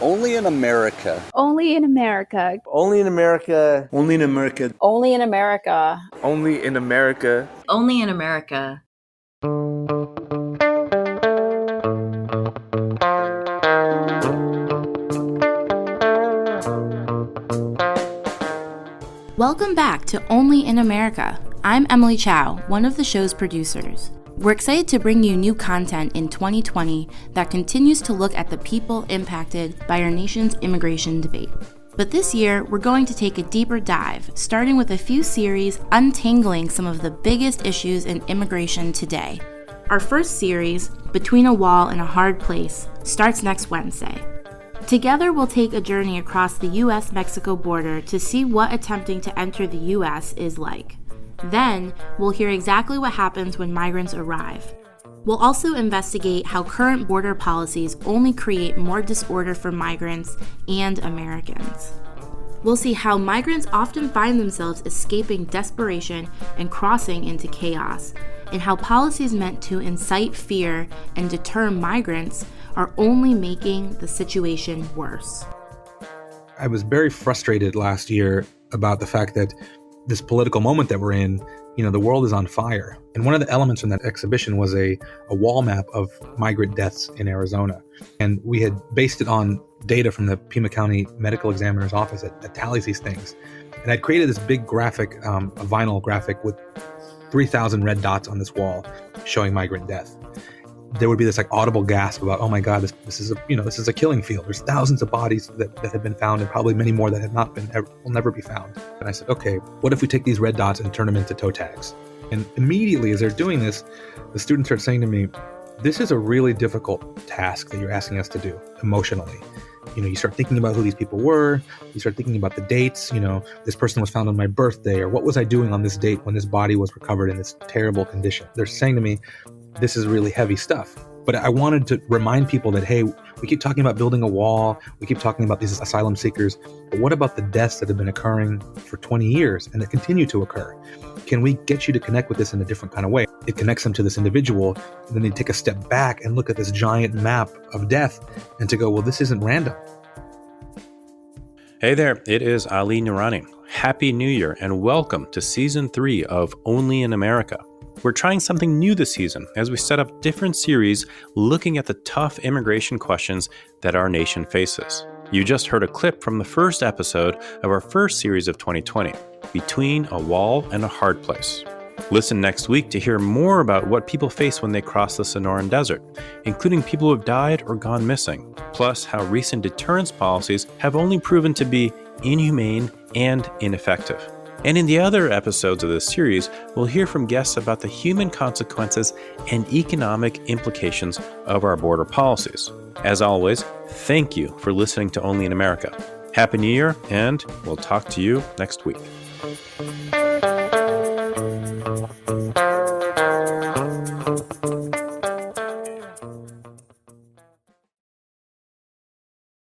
Only in America. Only in America. Only in America. Only in America. Only in America. Only in America. Only in America. Welcome back to Only in America. I'm Emily Chow, one of the show's producers. We're excited to bring you new content in 2020 that continues to look at the people impacted by our nation's immigration debate. But this year, we're going to take a deeper dive, starting with a few series untangling some of the biggest issues in immigration today. Our first series, Between a Wall and a Hard Place, starts next Wednesday. Together, we'll take a journey across the U.S. Mexico border to see what attempting to enter the U.S. is like. Then, we'll hear exactly what happens when migrants arrive. We'll also investigate how current border policies only create more disorder for migrants and Americans. We'll see how migrants often find themselves escaping desperation and crossing into chaos, and how policies meant to incite fear and deter migrants are only making the situation worse. I was very frustrated last year about the fact that this political moment that we're in, the world is on fire. And one of the elements from that exhibition was a wall map of migrant deaths in Arizona. And we had based it on data from the Pima County Medical Examiner's Office that tallies these things. And I'd created this big graphic, a vinyl graphic with 3,000 red dots on this wall showing migrant death. There would be this audible gasp about, oh my God, this is a killing field. There's thousands of bodies that have been found, and probably many more that have not been, will never be found. And I said, okay, what if we take these red dots and turn them into toe tags? And immediately as they're doing this, the students start saying to me, this is a really difficult task that you're asking us to do emotionally. You start thinking about who these people were. You start thinking about the dates. This person was found on my birthday, or what was I doing on this date when this body was recovered in this terrible condition? They're saying to me, this is really heavy stuff. But I wanted to remind people that, hey, we keep talking about building a wall. We keep talking about these asylum seekers. But what about the deaths that have been occurring for 20 years and that continue to occur? Can we get you to connect with this in a different kind of way? It connects them to this individual. And then they take a step back and look at this giant map of death and to go, well, this isn't random. Hey there, it is Ali Noorani. Happy New Year and welcome to Season 3 of Only in America. We're trying something new this season as we set up different series looking at the tough immigration questions that our nation faces. You just heard a clip from the first episode of our first series of 2020, Between a Wall and a Hard Place. Listen next week to hear more about what people face when they cross the Sonoran Desert, including people who have died or gone missing, plus how recent deterrence policies have only proven to be inhumane and ineffective. And in the other episodes of this series, we'll hear from guests about the human consequences and economic implications of our border policies. As always, thank you for listening to Only in America. Happy New Year, and we'll talk to you next week.